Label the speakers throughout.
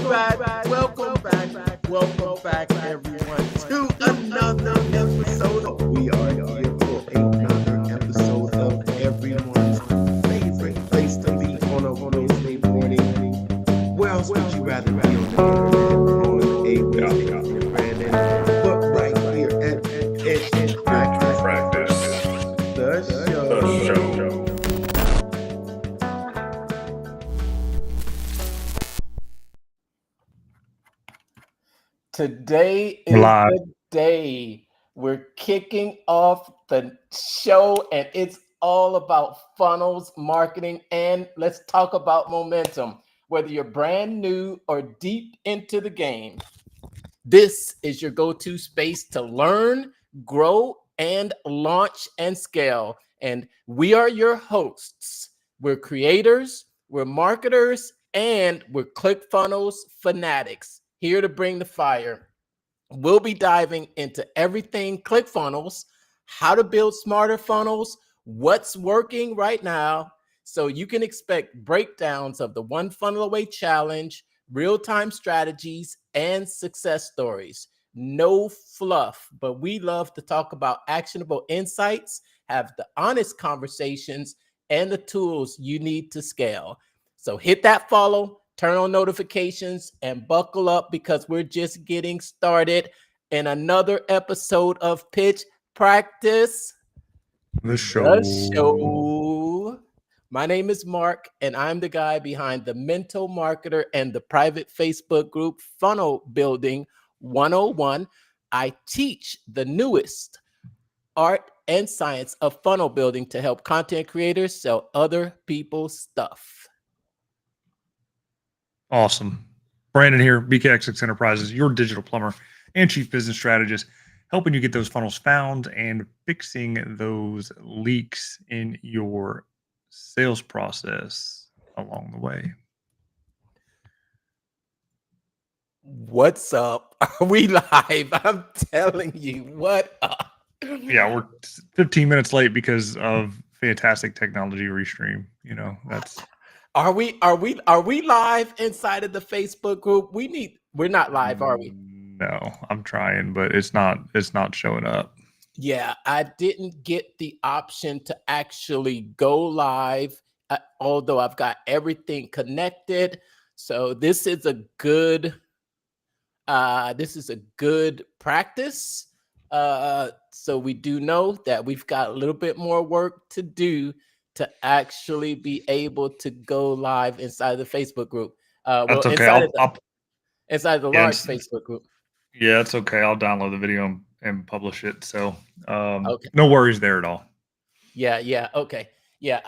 Speaker 1: welcome back, everyone, to another episode. We are here for another episode of everyone's favorite place to be on a Wednesday morning. Where else would you rather be on the internet on a Wednesday morning, Brandon? But right here at Practice, the show.
Speaker 2: Today is the day we're kicking off the show, and it's all about funnels, marketing, and let's talk about momentum. Whether you're brand new or deep into the game, this is your go-to space to learn, grow, and launch and scale. And we are your hosts. We're creators, we're marketers, and we're ClickFunnels fanatics, here to bring the fire. We'll be diving into everything ClickFunnels, how to build smarter funnels, what's working right now, so you can expect breakdowns of the One Funnel Away Challenge, real-time strategies, and success stories. No fluff, but we love to talk about actionable insights, have the honest conversations, and the tools you need to scale. So hit that follow, turn on notifications, and buckle up because we're just getting started in another episode of Pitch Practice,
Speaker 3: the show.
Speaker 2: My name is Mark, and I'm the guy behind the Mental Marketer and the private Facebook group Funnel Building 101. I teach the newest art and science of funnel building to help content creators sell other people's stuff.
Speaker 3: Awesome. Brandon here, BKX6 Enterprises, your digital plumber and chief business strategist, helping you get those funnels found and fixing those leaks in your sales process along the way.
Speaker 2: What's up? Are we live? I'm telling you, what up?
Speaker 3: Yeah, we're 15 minutes late because of fantastic technology restream. You know, that's...
Speaker 2: Are we live inside of the Facebook group? We're not live, are we?
Speaker 3: No, I'm trying, but it's not showing up.
Speaker 2: Yeah, I didn't get the option to actually go live, although I've got everything connected. So this is a good practice. So we do know that we've got a little bit more work to do to actually be able to go live inside the Facebook group.
Speaker 3: That's okay.
Speaker 2: Inside the large Facebook group.
Speaker 3: Yeah, it's okay. I'll download the video and publish it. So
Speaker 2: okay.
Speaker 3: No worries there at all.
Speaker 2: Yeah. Okay. Yeah,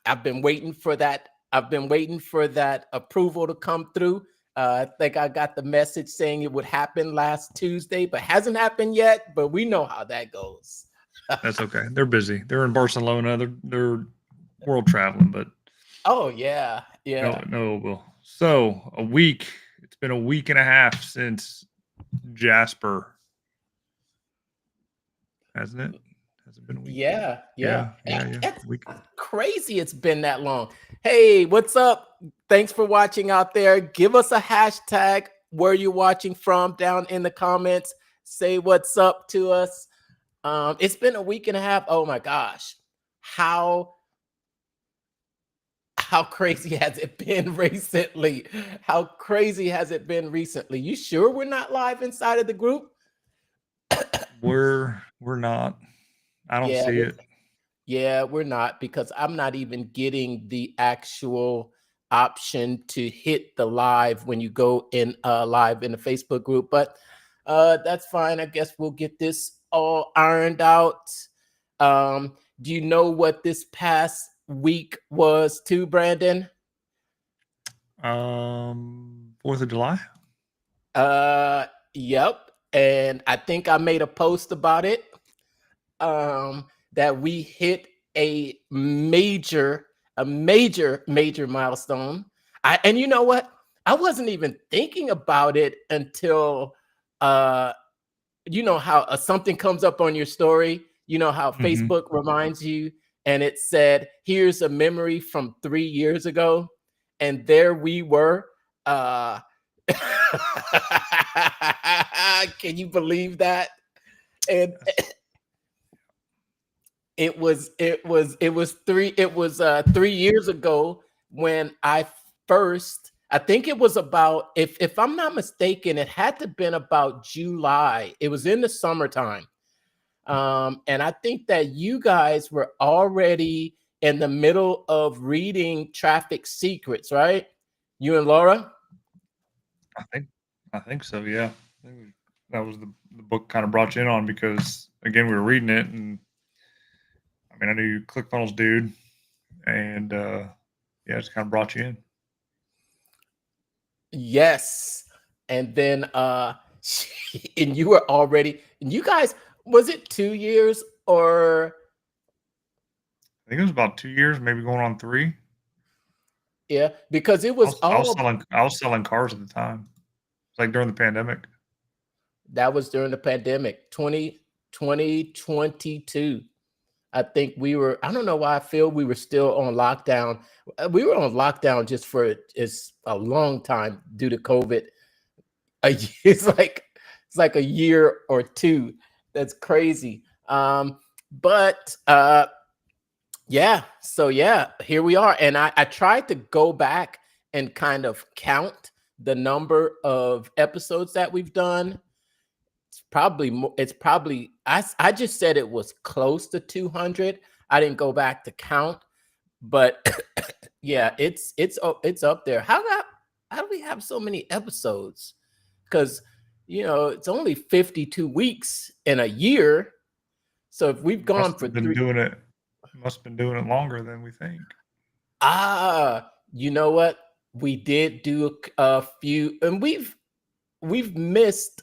Speaker 2: I've been waiting for that. I've been waiting for that approval to come through. I think I got the message saying it would happen last Tuesday, but hasn't happened yet. But we know how that goes.
Speaker 3: That's okay. They're busy. They're in Barcelona. They're world traveling, but
Speaker 2: oh yeah.
Speaker 3: No. Well, so it's been a week and a half since Jasper, hasn't it? Has it been a week?
Speaker 2: Yeah.
Speaker 3: That's
Speaker 2: crazy. It's been that long. Hey, what's up? Thanks for watching out there. Give us a hashtag where you're watching from down in the comments. Say what's up to us. It's been a week and a half. Oh my gosh. How crazy has it been recently? How crazy has it been recently? You sure we're not live inside of the group?
Speaker 3: We're not. I don't see it.
Speaker 2: Yeah, we're not, because I'm not even getting the actual option to hit the live when you go in live in the Facebook group, but that's fine. I guess we'll get this all ironed out. Do you know what this past week was too, Brandon?
Speaker 3: 4th of July?
Speaker 2: Yep. And I think I made a post about it. That we hit a major milestone. And you know what? I wasn't even thinking about it until you know how something comes up on your story. You know how Facebook reminds you, and it said, here's a memory from 3 years ago. And there we were, Can you believe that? And it was 3 years ago when I think it was about, if I'm not mistaken, it had to have been about July. It was in the summertime. And I think that you guys were already in the middle of reading Traffic Secrets, right? You and Laura?
Speaker 3: I think so. Yeah, that was the book kind of brought you in on, because again, we were reading it, and I mean, I knew ClickFunnels dude, and yeah, it's kind of brought you in.
Speaker 2: Yes. And then and you were already, and you guys, was it 2 years or?
Speaker 3: I think it was about 2 years, maybe going on 3.
Speaker 2: Yeah, because it was
Speaker 3: I was selling cars at the time. It's like during the pandemic.
Speaker 2: That was during the pandemic, 2022. I think I don't know why I feel we were still on lockdown. We were on lockdown just for a long time due to COVID. It's like a year or two. That's crazy. But yeah, so yeah, here we are. And I tried to go back and kind of count the number of episodes that we've done. It's probably I just said it was close to 200. I didn't go back to count, but yeah, it's up there. How do we have so many episodes? Because it's only 52 weeks in a year. So if we've gone for
Speaker 3: must have been doing it longer than we think.
Speaker 2: You know what? We did do a few, and we've missed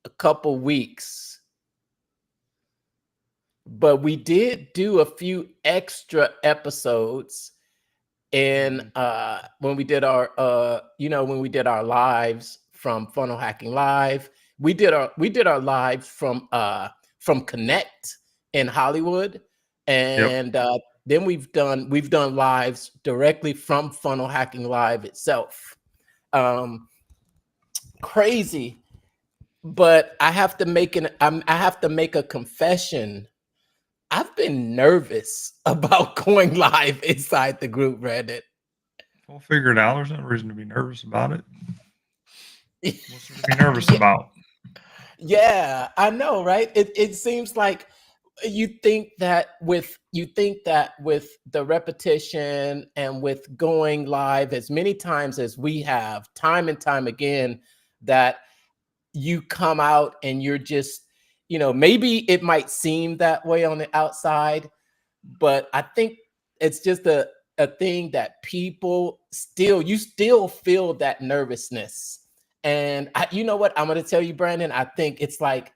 Speaker 2: a couple weeks, but we did do a few extra episodes. And when we did our lives from Funnel Hacking Live, we did our lives from Connect in Hollywood, and then we've done lives directly from Funnel Hacking Live itself. Crazy. But I have to make a confession. I've been nervous about going live inside the group, Brandon.
Speaker 3: We'll figure it out. There's no reason to be nervous about it. What's there to be nervous about?
Speaker 2: Yeah, I know, right? It seems like you think that with the repetition and with going live as many times as we have, time and time again, that you come out and you're just, maybe it might seem that way on the outside, but I think it's just a thing that people you still feel that nervousness. And you know what? I'm going to tell you, Brandon, I think it's like,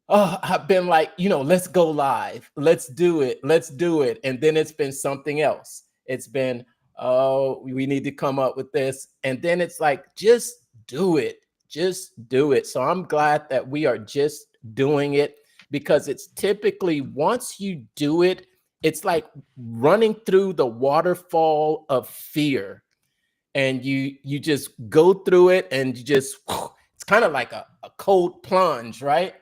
Speaker 2: I've been like, let's go live. Let's do it. And then it's been something else. It's been, oh, we need to come up with this. And then it's like, just do it. So I'm glad that we are just doing it, because it's typically, once you do it, it's like running through the waterfall of fear, and you just go through it, and it's kind of like a cold plunge, right?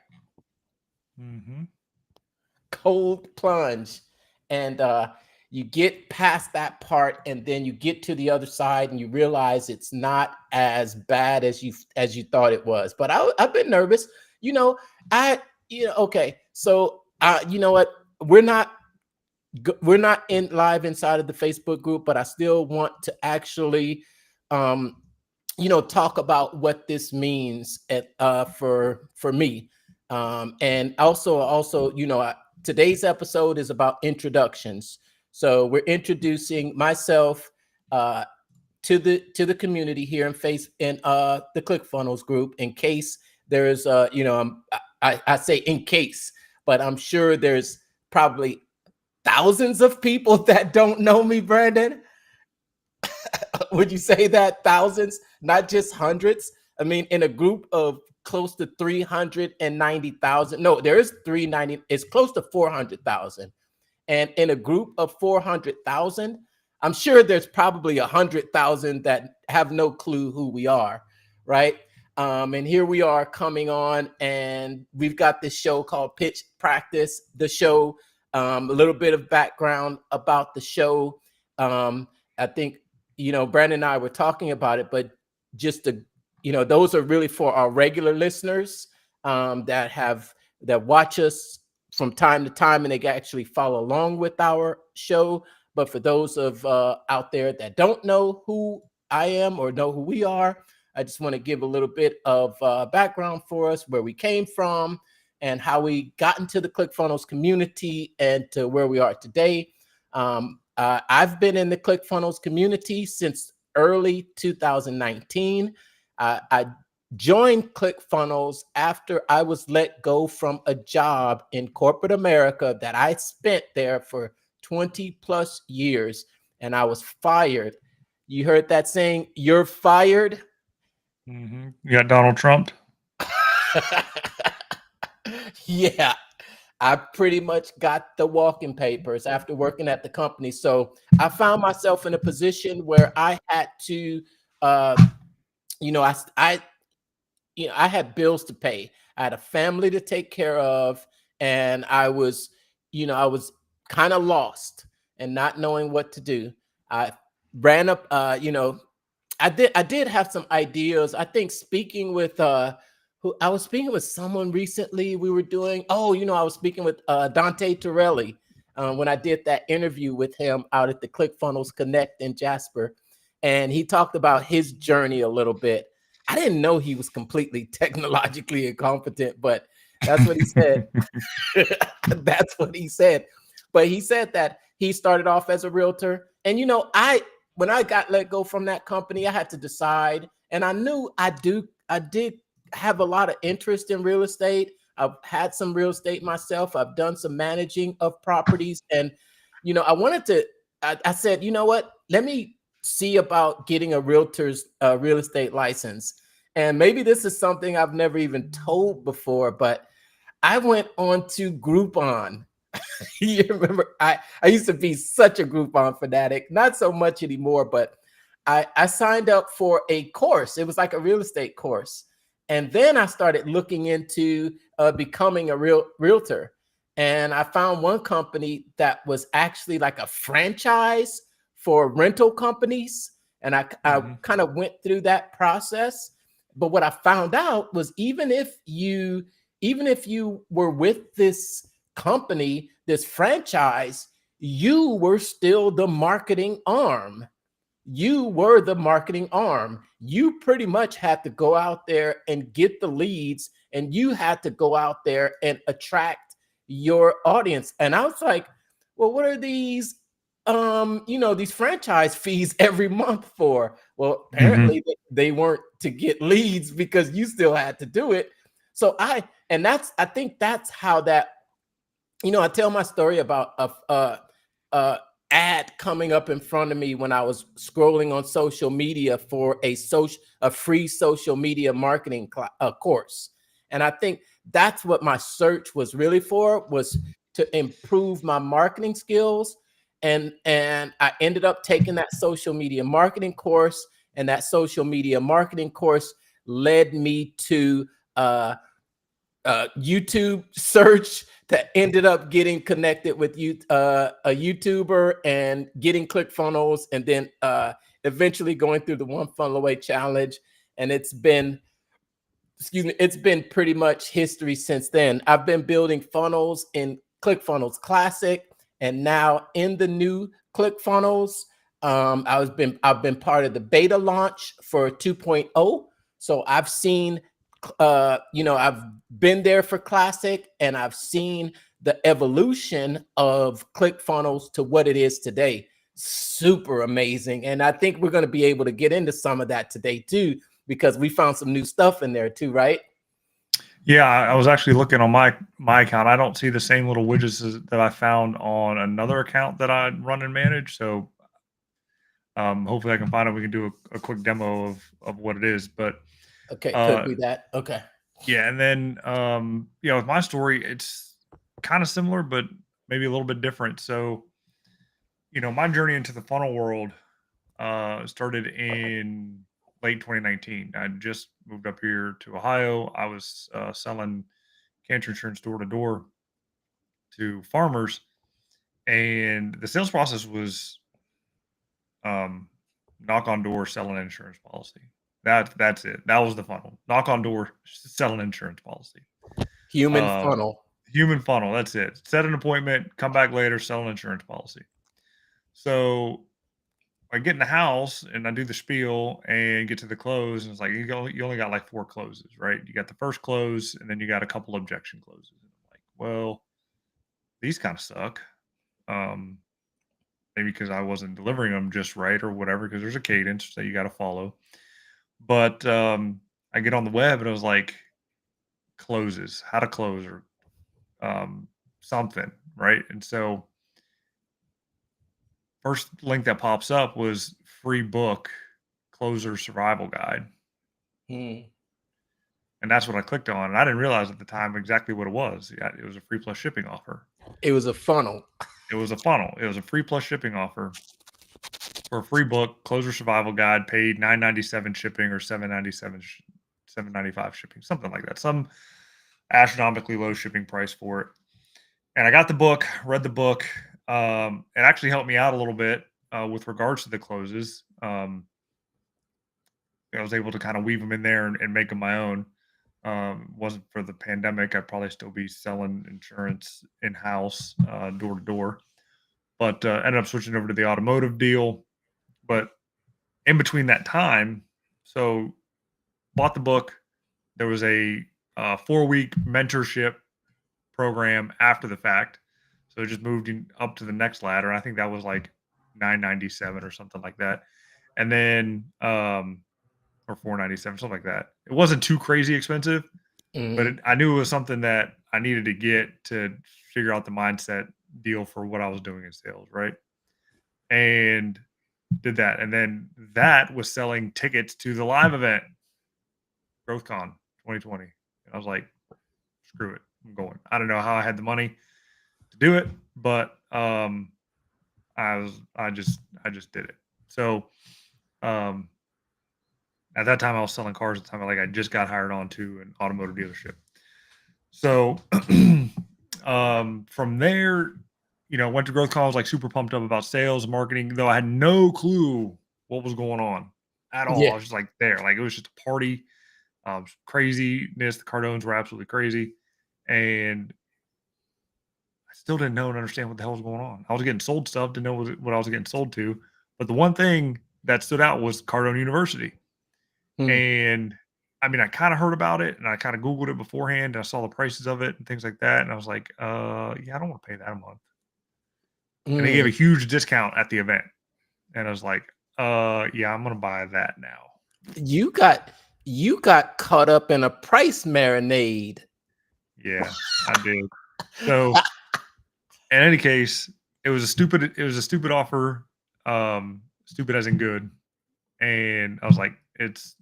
Speaker 3: Mm-hmm.
Speaker 2: Cold plunge. And you get past that part, and then you get to the other side, and you realize it's not as bad as you thought it was. But I've been nervous. Okay. So you know what? We're not in live inside of the Facebook group, but I still want to actually talk about what this means for me. And also, today's episode is about introductions. So we're introducing myself to the community here in the ClickFunnels group, in case there's I say in case, but I'm sure there's probably thousands of people that don't know me, Brandon. Would you say that? Thousands, not just hundreds? I mean, in a group of close to 390,000. No, there is 390. It's close to 400,000. And in a group of 400,000, I'm sure there's probably 100,000 that have no clue who we are. right? And here we are coming on, and we've got this show called Pitch Practice. The show, a little bit of background about the show. I think, Brandon and I were talking about it, but just to, those are really for our regular listeners that watch us from time to time, and they can actually follow along with our show. But for those of out there that don't know who I am or know who we are, I just want to give a little bit of background for us, where we came from and how we got into the Clickfunnels community and to where we are today. I've been in the Clickfunnels community since early 2019. I joined Clickfunnels after I was let go from a job in corporate America that I spent there for 20 plus years, and I was fired. You heard that saying, "You're fired"?
Speaker 3: You got Donald Trump.
Speaker 2: Yeah, I pretty much got the walking papers after working at the company. So I found myself in a position where I had to, I had bills to pay. I had a family to take care of, and I was kind of lost and not knowing what to do. I ran up, I did have some ideas. I think speaking with who I was speaking with someone recently. We were doing, I was speaking with Dante Torelli when I did that interview with him out at the ClickFunnels Connect in Jasper, and he talked about his journey a little bit. I didn't know he was completely technologically incompetent, but that's what he said. That's what he said. But he said that he started off as a realtor, and when I got let go from that company, I had to decide, and I knew I did have a lot of interest in real estate. I've had some real estate myself. I've done some managing of properties, and I wanted to. I said, you know what? Let me see about getting a realtor's real estate license, and maybe this is something I've never even told before, but I went on to Groupon. You remember, I used to be such a Groupon fanatic, not so much anymore, but I signed up for a course. It was like a real estate course. And then I started looking into becoming a realtor. And I found one company that was actually like a franchise for rental companies. And I kind of went through that process. But what I found out was even if you were with this company, this franchise, you were still the marketing arm. You were the marketing arm. You pretty much had to go out there and get the leads, and you had to go out there and attract your audience. And I was like, well, what are these these franchise fees every month for? Well, apparently they weren't to get leads, because you still had to do it. So I think that's how that, I tell my story about a ad coming up in front of me when I was scrolling on social media for a free social media marketing course. And I think that's what my search was really for, was to improve my marketing skills. And I ended up taking that social media marketing course, and that social media marketing course led me to YouTube search that ended up getting connected with a YouTuber and getting ClickFunnels, and then eventually going through the One Funnel Away challenge. And it's been pretty much history since then. I've been building funnels in ClickFunnels Classic, and now in the new ClickFunnels. I've been part of the beta launch for 2.0. So I've seen I've been there for Classic, and I've seen the evolution of ClickFunnels to what it is today. Super amazing. And I think we're going to be able to get into some of that today too, because we found some new stuff in there too, right?
Speaker 3: Yeah, I was actually looking on my account. I don't see the same little widgets that I found on another account that I run and manage. So hopefully I can find it. We can do a quick demo of what it is. But
Speaker 2: okay, could be that. Okay.
Speaker 3: Yeah, and then with my story, it's kind of similar, but maybe a little bit different. So, my journey into the funnel world started in late 2019. I just moved up here to Ohio. I was selling cancer insurance door to door to farmers, and the sales process was knock on door, sell an insurance policy. That's it. That was the funnel. Knock on door, sell an insurance policy.
Speaker 2: Human funnel.
Speaker 3: Human funnel. That's it. Set an appointment, come back later, sell an insurance policy. So I get in the house and I do the spiel and get to the close, and it's like you only got like 4 closes, right? You got the first close, and then you got a couple objection closes. And I'm like, well, these kind of suck. Maybe because I wasn't delivering them just right or whatever, because there's a cadence that you got to follow. But I get on the web and it was like closes, how to close, or something, right? And so first link that pops up was free book closer survival guide. And that's what I clicked on. And I didn't realize at the time exactly what it was. Yeah, it was a free plus shipping offer.
Speaker 2: It was a funnel.
Speaker 3: It was a funnel. It was a free plus shipping offer for a free book, closer survival guide, paid $9.97 shipping or $7.95 shipping, something like that. Some astronomically low shipping price for it. And I got the book, read the book. It actually helped me out a little bit with regards to the closes. I was able to kind of weave them in there and make them my own. Wasn't for the pandemic, I'd probably still be selling insurance in-house, door to door, but ended up switching over to the automotive deal. But in between that time, so bought the book. There was a 4-week mentorship program after the fact. So it just moved up to the next ladder. I think that was like $9.97 or something like that. And then, or $4.97, something like that. It wasn't too crazy expensive, but I knew it was something that I needed to get to figure out the mindset deal for what I was doing in sales, right? And did that. And then that was selling tickets to the live event, GrowthCon 2020. And I was like, screw it, I'm going. I don't know how I had the money to do it, but I just did it. So at that time, I was selling cars at the time. Like I just got hired on to an automotive dealership. So from there, went to GrowthCon. I was like super pumped up about sales and marketing, though I had no clue what was going on at all.
Speaker 2: Yeah.
Speaker 3: I was just like there. Like it was just a party, craziness. The Cardones were absolutely crazy. And I still didn't know and understand what the hell was going on. I was getting sold stuff, didn't know what I was getting sold to. But the one thing that stood out was Cardone University. And I mean, I kind of heard about it and I kind of Googled it beforehand and I saw the prices of it and things like that. And I was like, yeah, I don't want to pay that a month. And they gave a huge discount at the event. And I was like, yeah, I'm going to buy that now.
Speaker 2: You got caught up in a price marinade.
Speaker 3: Yeah, I did. So in any case, it was a stupid offer. Stupid as in good. And I was like, it's,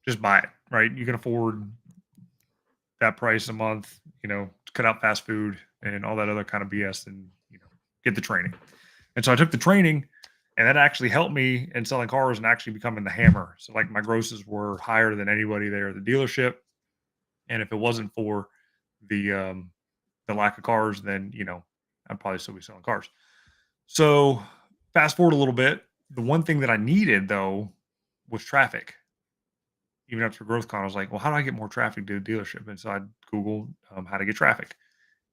Speaker 3: just buy it, right? You can afford that price a month, cut out fast food and all that other kind of BS and, get the training. And so I took the training and that actually helped me in selling cars and actually becoming the hammer. So like my grosses were higher than anybody there at the dealership. And if it wasn't for the lack of cars, then, I'd probably still be selling cars. So fast forward a little bit. The one thing that I needed though was traffic. Even after GrowthCon, I was like, well, how do I get more traffic to the dealership? And so I Googled how to get traffic.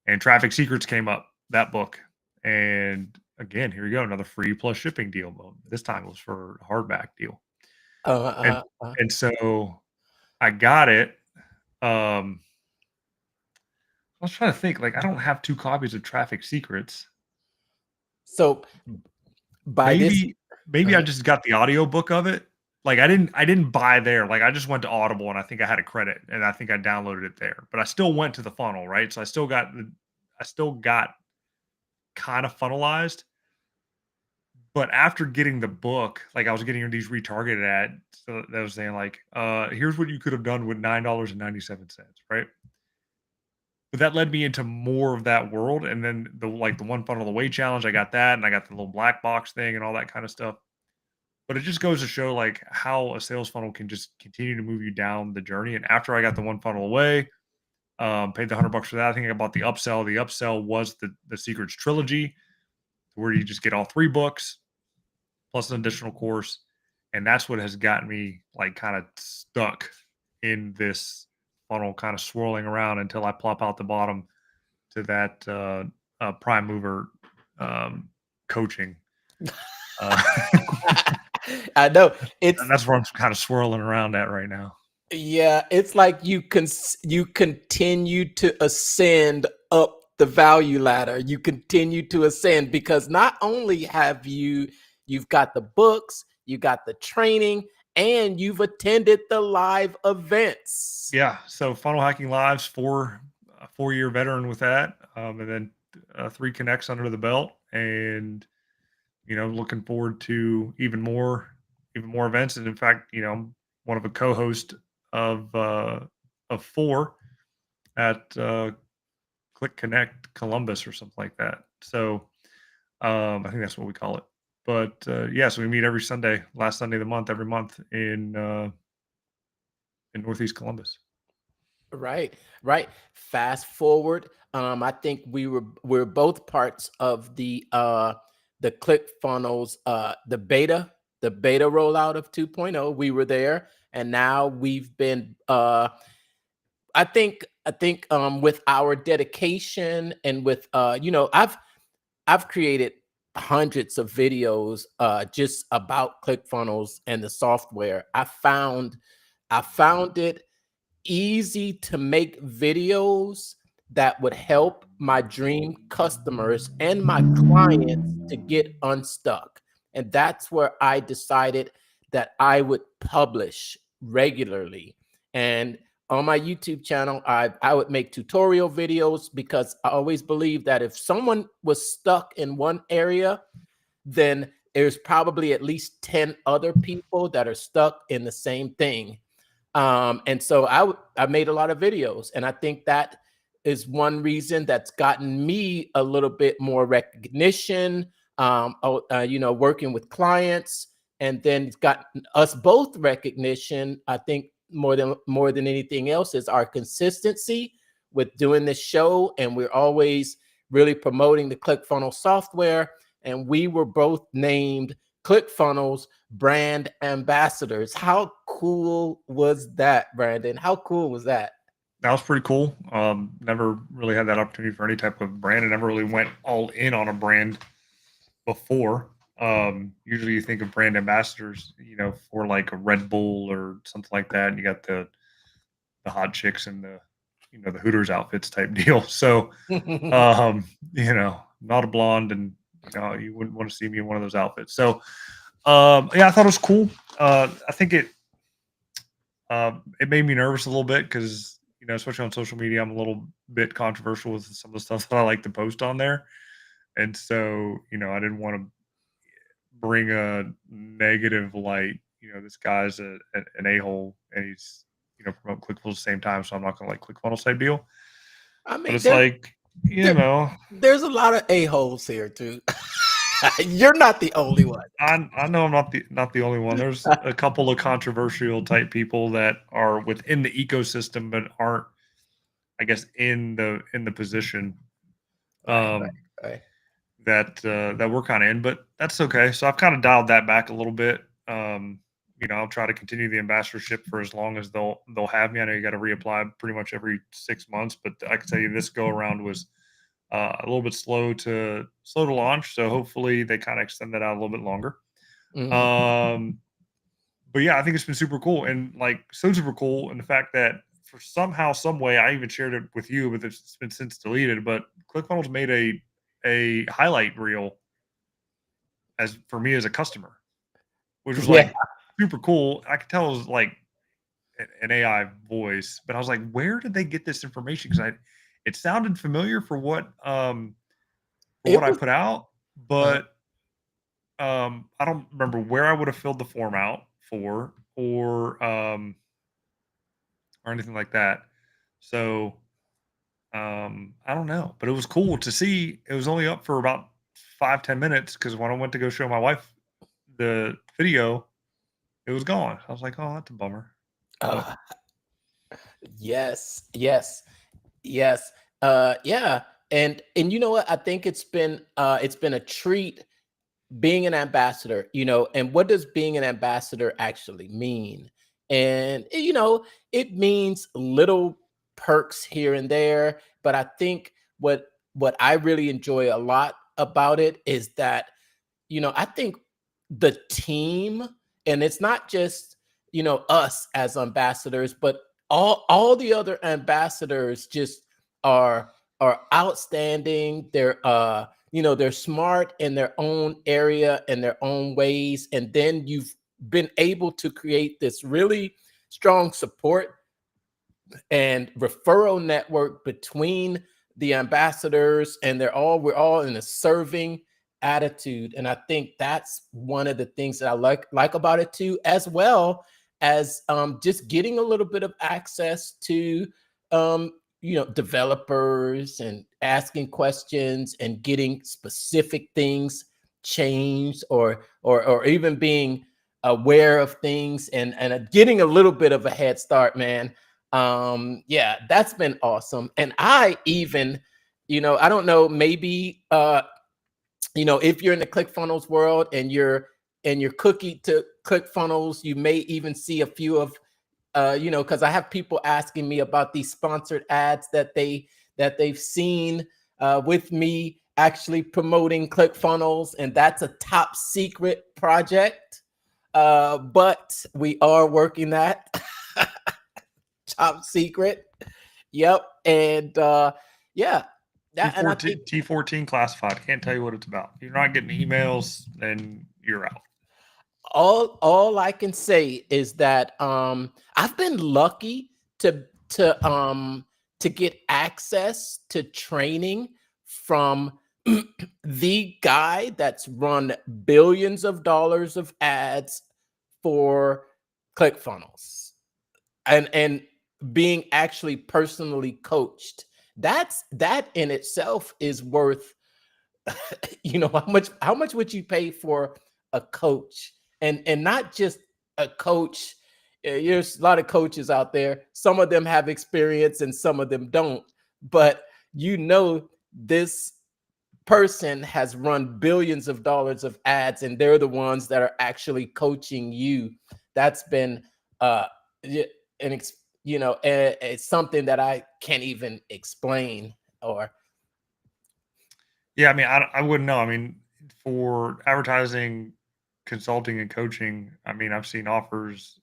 Speaker 3: And Traffic Secrets came up, that book. And again, here we go, another free plus shipping deal. This time it was for a hardback deal. And so I got it. I was trying to think, like, I don't have 2 copies of Traffic Secrets.
Speaker 2: So
Speaker 3: maybe I just got the audio book of it. Like I didn't buy there. Like I just went to Audible and I think I had a credit and I think I downloaded it there. But I still went to the funnel, right? So I still got kind of funnelized. But after getting the book, like I was getting these retargeted ads that was saying like, here's what you could have done with $9.97, right? But that led me into more of that world. And then the one funnel away challenge, I got that and I got the little black box thing and all that kind of stuff. But it just goes to show like how a sales funnel can just continue to move you down the journey. And after I got the one funnel away, paid the $100 for that. I think I bought the upsell. The upsell was the Secrets Trilogy, where you just get all 3 books plus an additional course. And that's what has gotten me like kind of stuck in this funnel, kind of swirling around until I plop out the bottom to that prime mover coaching.
Speaker 2: I know
Speaker 3: And that's where I'm kind of swirling around at right now.
Speaker 2: Yeah, it's like you continue to ascend up the value ladder. You continue to ascend because not only have you've got the books, you got the training, and you've attended the live events.
Speaker 3: Yeah, so Funnel Hacking Live's a 4-year veteran with that, and then 3 connects under the belt, and looking forward to even more events. And in fact, I'm one of a co-host of 4 at Click Connect Columbus or something like that. So I think that's what we call it. But so we meet every Sunday, last Sunday of the month, every month in Northeast Columbus.
Speaker 2: Right. Fast forward. I think we're both parts of the ClickFunnels, the beta rollout of 2.0. We were there, and now we've been I think with our dedication and with I've created hundreds of videos just about ClickFunnels and the software. I found it easy to make videos that would help my dream customers and my clients to get unstuck. And that's where I decided that I would publish regularly. And on my YouTube channel, I would make tutorial videos because I always believe that if someone was stuck in one area, then there's probably at least 10 other people that are stuck in the same thing. And so I made a lot of videos, and I think that is one reason that's gotten me a little bit more recognition, working with clients, and then it's got us both recognition. I think more than anything else is our consistency with doing this show, and we're always really promoting the ClickFunnels software. And we were both named ClickFunnels brand ambassadors. How cool was that, Brandon? How cool was that?
Speaker 3: That was pretty cool. Never really had that opportunity for any type of brand. I never really went all in on a brand before. Usually you think of brand ambassadors, for like a Red Bull or something like that. And you got the hot chicks and the Hooters outfits type deal. So, not a blonde, and you wouldn't want to see me in one of those outfits. So, I thought it was cool. I think it made me nervous a little bit because, especially on social media, I'm a little bit controversial with some of the stuff that I like to post on there. And so, I didn't want to bring a negative light. This guy's an a-hole, and he's, promote ClickFunnels at the same time. So I'm not going to like ClickFunnels type deal.
Speaker 2: I mean,
Speaker 3: but it's like,
Speaker 2: there's a lot of a-holes here too. You're not the only one.
Speaker 3: I know I'm not the only one. There's a couple of controversial type people that are within the ecosystem but aren't, I guess, in the position
Speaker 2: Right.
Speaker 3: that we're kind of in. But that's okay. So I've kind of dialed that back a little bit. I'll try to continue the ambassadorship for as long as they'll have me. I know you got to reapply pretty much every 6 months, but I can tell you this go around was a little bit slow to launch. So hopefully they kind of extend that out a little bit longer.
Speaker 2: Mm-hmm.
Speaker 3: But yeah, I think it's been super cool, and like so super cool in the fact that for somehow, some way, I even shared it with you, but it's been since deleted. But ClickFunnels made a highlight reel as for me as a customer, which was like super cool. I could tell it was like an AI voice, but I was like, where did they get this information? Because it sounded familiar for what I put out, but I don't remember where I would have filled the form out for or anything like that. So I don't know, but it was cool to see. It was only up for about 5-10 minutes because when I went to go show my wife the video, it was gone. I was like, oh, that's a bummer.
Speaker 2: Yes, yes, yes. Yeah. And you know what? I think it's been a treat being an ambassador, and what does being an ambassador actually mean? And, it means little perks here and there, but I think what I really enjoy a lot about it is that, I think the team, and it's not just, us as ambassadors, but all the other ambassadors just are are outstanding. They're smart in their own area and their own ways. And then you've been able to create this really strong support and referral network between the ambassadors, and we're all in a serving attitude. And I think that's one of the things that I like about it too, as well as just getting a little bit of access to developers, and asking questions and getting specific things changed, or even being aware of things, and getting a little bit of a head start, man. Yeah, that's been awesome. And I even, I don't know, maybe if you're in the ClickFunnels world, and you're cookie to ClickFunnels, you may even see a few of because I have people asking me about these sponsored ads that they've seen with me actually promoting ClickFunnels, and that's a top secret project. But we are working that. Top secret. Yep. And yeah. And I think
Speaker 3: T14 classified. Can't tell you what it's about. If you're not getting emails, then you're out.
Speaker 2: all I can say is that I've been lucky to get access to training from the guy that's run billions of dollars of ads for ClickFunnels, and being actually personally coached. That in itself is worth how much would you pay for a coach, and not just a coach. There's a lot of coaches out there. Some of them have experience and some of them don't, but this person has run billions of dollars of ads, and they're the ones that are actually coaching you. That's been it's something that I can't even explain. Or
Speaker 3: yeah, I mean, I wouldn't know. I mean, for advertising, consulting, and coaching, I mean, I've seen offers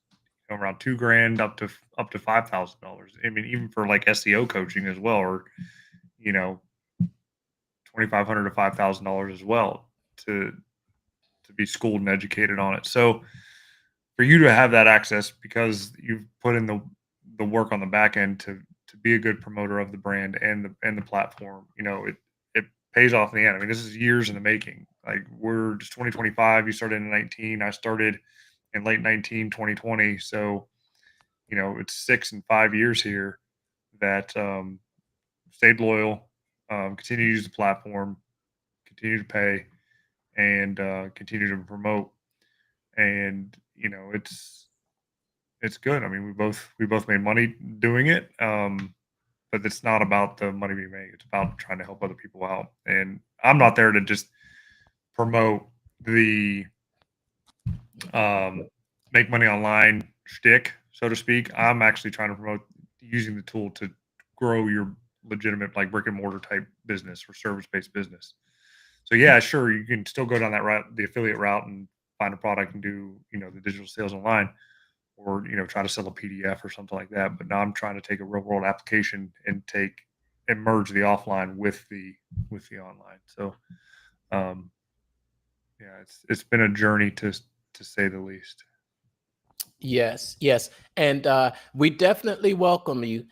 Speaker 3: around $2,000 up to $5,000. I mean, even for like SEO coaching as well, or $2,500 to $5,000 as well to be schooled and educated on it. So for you to have that access because you've put in the work on the back end to be a good promoter of the brand and the platform, it pays off in the end. I mean, this is years in the making. Like, we're just 2025. You started in 19. I started in late 19, 2020. So, it's 6 and 5 years here that stayed loyal, continue to use the platform, continue to pay, and continue to promote. And it's good. I mean, we both made money doing it, but it's not about the money we make. It's about trying to help other people out. And I'm not there to just promote the make money online shtick, so to speak. I'm actually trying to promote using the tool to grow your legitimate, like, brick and mortar type business or service based business. So yeah, sure, you can still go down that route, the affiliate route, and find a product and do the digital sales online, or try to sell a PDF or something like that. But now I'm trying to take a real world application and merge the offline with the online. So yeah, it's been a journey to say the least.
Speaker 2: yes, yes. And we definitely welcome you.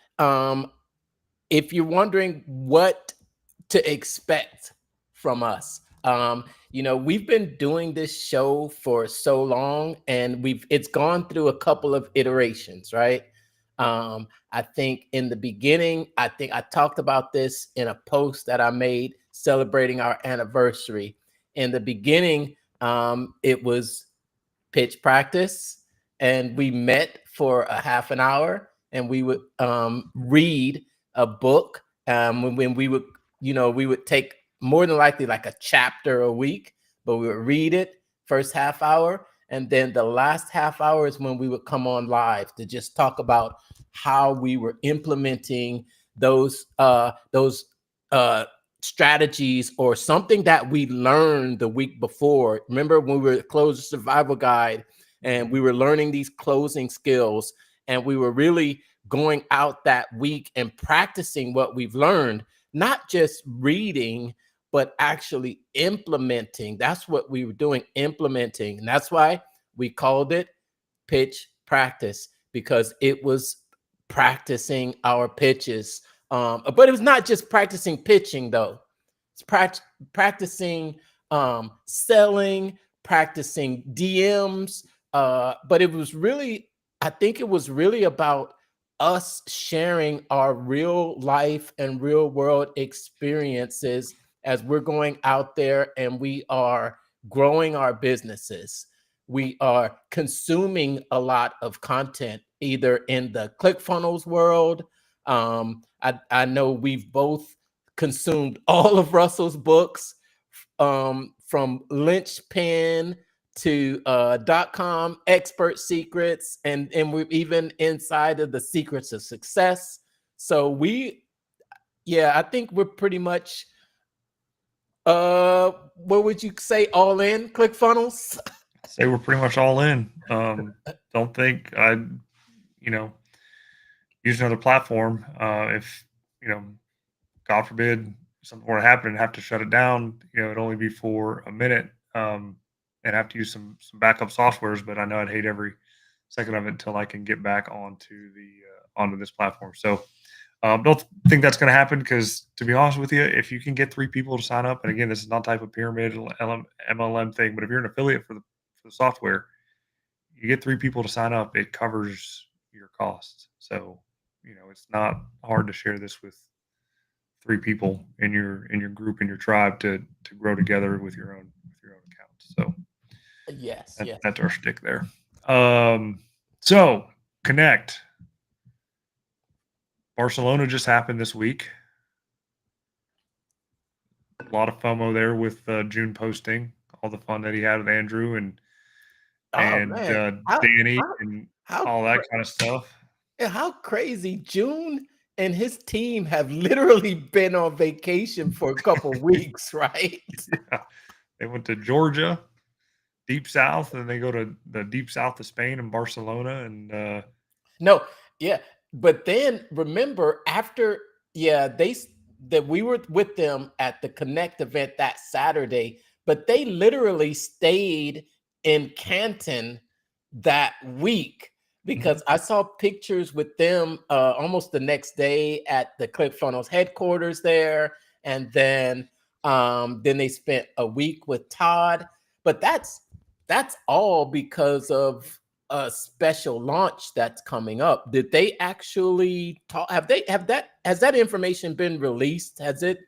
Speaker 2: If you're wondering what to expect from us, we've been doing this show for so long, and it's gone through a couple of iterations, right? I think in the beginning, I think I talked about this in a post that I made celebrating our anniversary. In the beginning, it was pitch practice, and we met for a half an hour, and we would read a book. When we would, we would take more than likely like a chapter a week, but we would read it first half hour, and then the last half hour is when we would come on live to just talk about how we were implementing those strategies or something that we learned the week before. Remember when we were closing survival guide and we were learning these closing skills, and we were really going out that week and practicing what we've learned, not just reading, but actually implementing. That's what we were doing, implementing. And that's why we called it pitch practice, because it was practicing our pitches. But it was not just practicing pitching, though. It's practicing selling, practicing DMs. But it was really, I think it was really about us sharing our real life and real world experiences as we're going out there and we are growing our businesses. We are consuming a lot of content, either in the Clickfunnels world. I know we've both consumed all of Russell's books, from Lynchpin to .com expert secrets, and we're even inside of the secrets of success. So I think we're pretty much, what would you say, all in ClickFunnels?
Speaker 3: Say we're pretty much all in. Don't think I'd, use another platform. If, God forbid something were to happen and have to shut it down, it'd only be for a minute, and have to use some backup softwares, but I know I'd hate every second of it until I can get back onto this platform. So don't think that's going to happen, because to be honest with you, if you can get 3 people to sign up, and again, this is not type of pyramid MLM thing, but if you're an affiliate for the software, you get 3 people to sign up, it covers your costs. So, it's not hard to share this with 3 people in your group, in your tribe, to grow together with your own accounts. So
Speaker 2: Yes,
Speaker 3: that's our shtick there. So Connect. Barcelona just happened this week. A lot of FOMO there with June posting all the fun that he had with Andrew and Danny and all that kind of stuff.
Speaker 2: How crazy. June and his team have literally been on vacation for a couple weeks, right?
Speaker 3: Yeah. They went to Georgia, deep south, and they go to the deep south of Spain and Barcelona. And
Speaker 2: but then remember, after that we were with them at the Connect event that Saturday, but they literally stayed in Canton that week, because I saw pictures with them almost the next day at the ClickFunnels headquarters there, and then they spent a week with Todd. But that's all because of a special launch that's coming up. Did they actually talk? Has that information been released? Has it?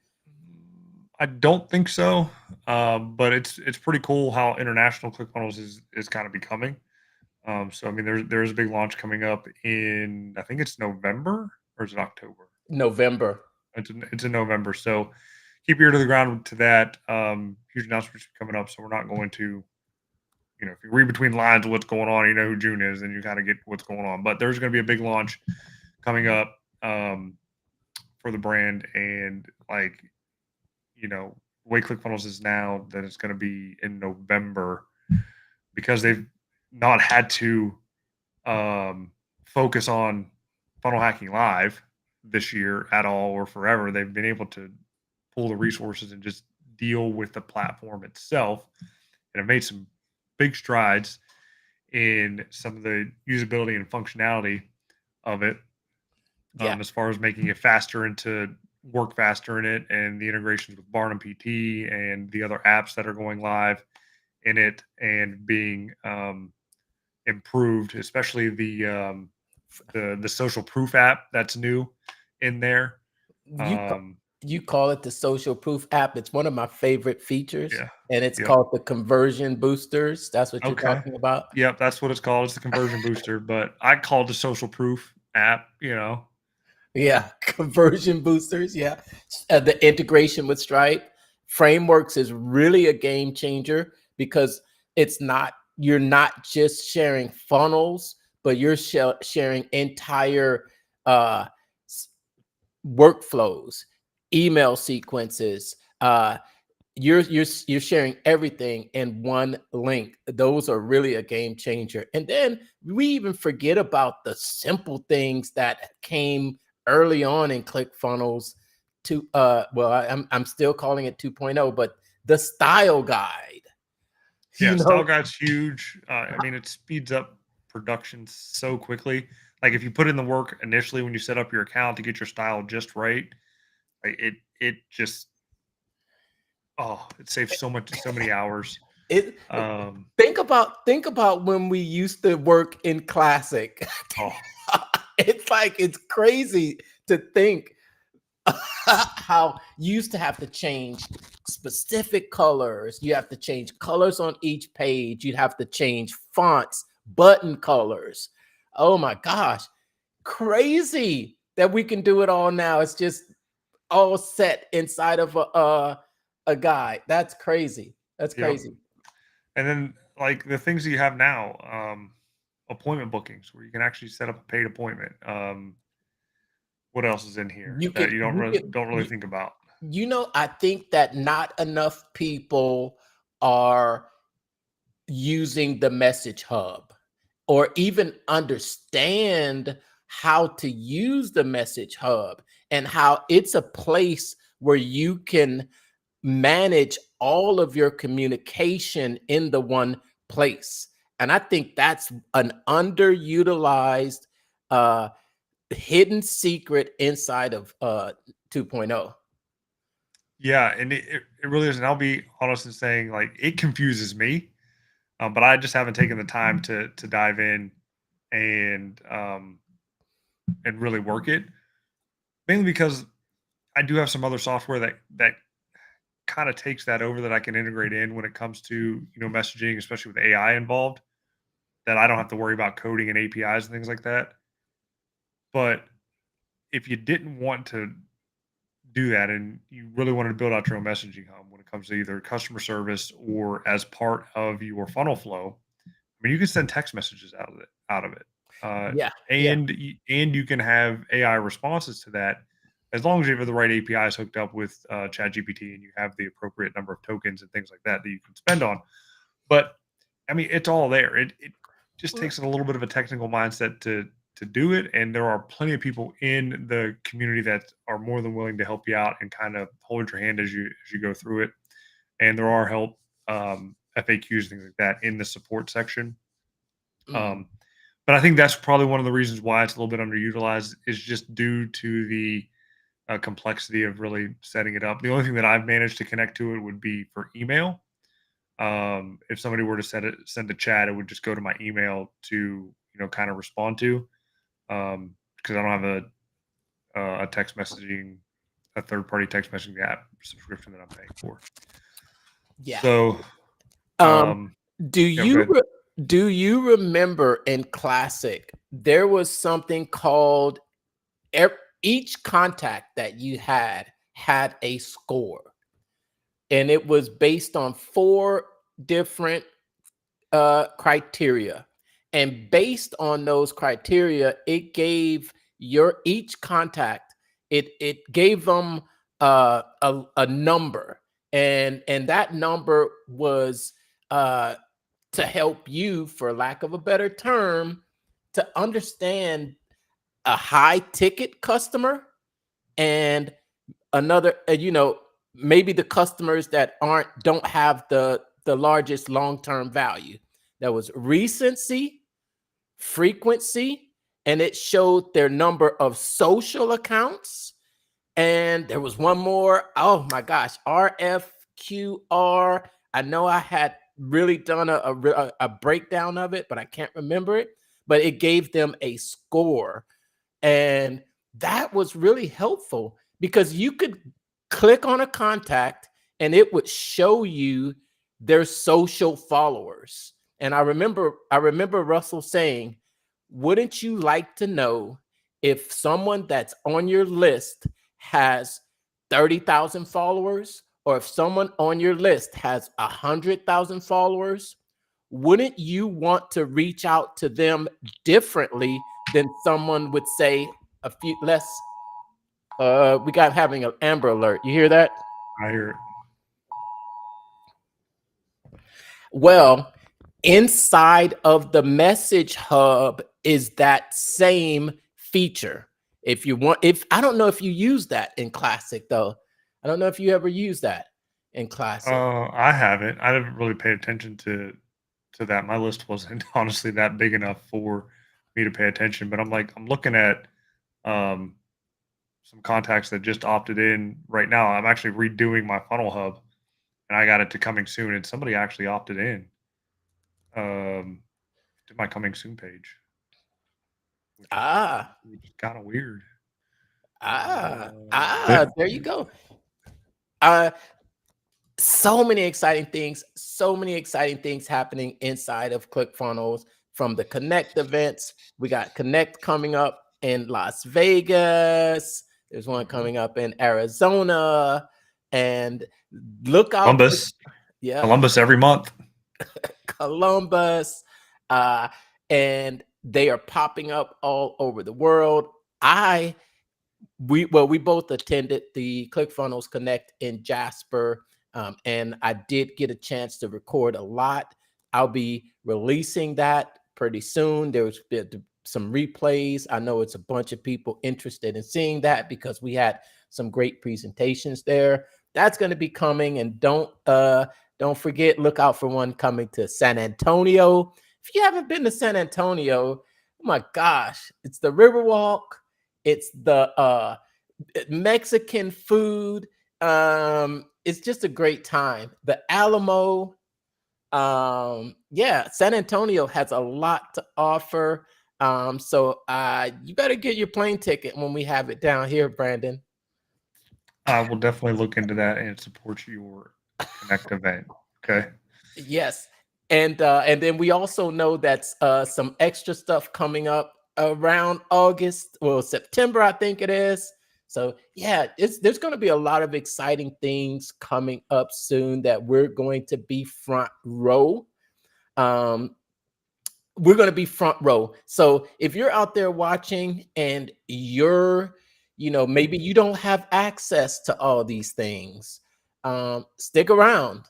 Speaker 3: I don't think so, but it's pretty cool how international ClickFunnels is kind of becoming. So I mean, there's a big launch coming up in, I think it's November, or is it October?
Speaker 2: November.
Speaker 3: It's in November. So keep your ear to the ground to that. Huge announcements coming up. So we're not going to, if you read between lines of what's going on, you know who June is, and you kind of get what's going on. But there's going to be a big launch coming up for the brand, and the way ClickFunnels is now, that it's going to be in November, because they've not had to focus on funnel hacking live this year at all, or forever. They've been able to pull the resources and just deal with the platform itself, and have made some big strides in some of the usability and functionality of it, as far as making it faster and to work faster in it, and the integrations with Barnum PT and the other apps that are going live in it and being improved, especially the social proof app that's new in there.
Speaker 2: You call it the social proof app. It's one of my favorite features,
Speaker 3: Yeah.
Speaker 2: and it's
Speaker 3: Yep.
Speaker 2: called the conversion boosters. That's what you're
Speaker 3: Okay.
Speaker 2: talking about.
Speaker 3: Yep, that's what it's called. It's the conversion booster, but I call it the social proof app, you know.
Speaker 2: Yeah, conversion boosters. Yeah, the integration with Stripe frameworks is really a game changer because you're not just sharing funnels, but you're sharing entire uh, workflows, email sequences. You're sharing everything in one link. Those are really a game changer. And then we even forget about the simple things that came early on in ClickFunnels to I'm still calling it 2.0, but the style guide.
Speaker 3: Yeah,
Speaker 2: You
Speaker 3: style
Speaker 2: know,
Speaker 3: guide's huge. I mean, it speeds up production so quickly. Like if you put in the work initially when you set up your account to get your style just right, like it just it saves so many hours.
Speaker 2: it
Speaker 3: Um,
Speaker 2: think about when we used to work in Classic.
Speaker 3: oh
Speaker 2: It's like it's crazy to think how you used to have to change specific colors. You have to change colors on each page. You'd have to change fonts, button colors. Oh my gosh, crazy that we can do it all now. It's just all set inside of a guide. That's crazy. That's
Speaker 3: yep.
Speaker 2: crazy.
Speaker 3: And then like the things that you have now, appointment bookings where you can actually set up a paid appointment. What else is in here
Speaker 2: You
Speaker 3: that
Speaker 2: can
Speaker 3: you
Speaker 2: you can
Speaker 3: don't really
Speaker 2: you,
Speaker 3: think about?
Speaker 2: I think that not enough people are using the message hub or even understand how to use the message hub and how it's a place where you can manage all of your communication in the one place. And I think that's an underutilized uh, hidden secret inside of 2.0.
Speaker 3: Yeah, and it really is. And I'll be honest in saying like it confuses me, but I just haven't taken the time to dive in and really work it. Mainly because I do have some other software that kind of takes that over that I can integrate in when it comes to messaging, especially with AI involved. That I don't have to worry about coding and APIs and things like that. But if you didn't want to do that and you really wanted to build out your own messaging hub when it comes to either customer service or as part of your funnel flow, I mean, you can send text messages out of it,
Speaker 2: Yeah, yeah.
Speaker 3: and you can have AI responses to that as long as you have the right APIs hooked up with ChatGPT and you have the appropriate number of tokens and things like that that you can spend on. But I mean, it's all there. It just takes a little bit of a technical mindset to do it, and there are plenty of people in the community that are more than willing to help you out and kind of hold your hand as you go through it. And there are help FAQs things like that in the support section.
Speaker 2: Mhm.
Speaker 3: Um, but I think that's probably one of the reasons why it's a little bit underutilized is just due to the complexity of really setting it up. The only thing that I've managed to connect to it would be for email. If somebody were to send a chat, it would just go to my email to kind of respond to because I don't have a text messaging a third party text messaging app subscription that I'm paying for.
Speaker 2: Yeah.
Speaker 3: So
Speaker 2: Um, do
Speaker 3: yeah, go
Speaker 2: you
Speaker 3: ahead.
Speaker 2: do you remember in Classic there was something called each contact that you had a score, and it was based on 4 different criteria, and based on those criteria, it gave your each contact it gave them a number, and that number was uh, to help you, for lack of a better term, to understand a high ticket customer and another, maybe the customers that don't have the largest long-term value. There was recency, frequency, and it showed their number of social accounts. And there was one more. Oh my gosh, RFQR. I know I had really done a breakdown of it, but I can't remember it. But it gave them a score. And that was really helpful because you could click on a contact, and it would show you their social followers. And I remember Russell saying, wouldn't you like to know if someone that's on your list has 30,000 followers, or if someone on your list has 100,000 followers? Wouldn't you want to reach out to them differently than someone would say a few less? We got having an Amber Alert. You hear that?
Speaker 3: I hear it.
Speaker 2: Well, inside of the Message Hub is that same feature. If you want, if I don't know if you use that in Classic though. I don't know if you ever use that in Classic.
Speaker 3: I haven't. I haven't really paid attention to that. My list wasn't honestly that big enough for me to pay attention. But I'm looking at um, some contacts that just opted in right now. I'm actually redoing my funnel hub, and I got it to coming soon. And somebody actually opted in to my coming soon page, which is kind of weird.
Speaker 2: There you go. So many exciting things happening inside of ClickFunnels, from the Connect events. We got Connect coming up in Las Vegas. There's one coming up in Arizona, and look out
Speaker 3: Columbus. Columbus every month.
Speaker 2: Columbus, and they are popping up all over the world. We both attended the ClickFunnels Connect in Jasper, and I did get a chance to record a lot. I'll be releasing that pretty soon. There's some replays. I know it's a bunch of people interested in seeing that because we had some great presentations there. That's going to be coming, and don't forget, look out for one coming to San Antonio. If you haven't been to San Antonio, oh my gosh, it's the Riverwalk. It's the Mexican food. It's just a great time. The Alamo. San Antonio has a lot to offer. So you better get your plane ticket when we have it down here, Brandon.
Speaker 3: I will definitely look into that and support your Connect event. Okay.
Speaker 2: Yes. And then we also know that's some extra stuff coming up around September, I think it is. So yeah, there's going to be a lot of exciting things coming up soon that we're going to be front row. We're going to be front row. So if you're out there watching and you're, maybe you don't have access to all these things, stick around.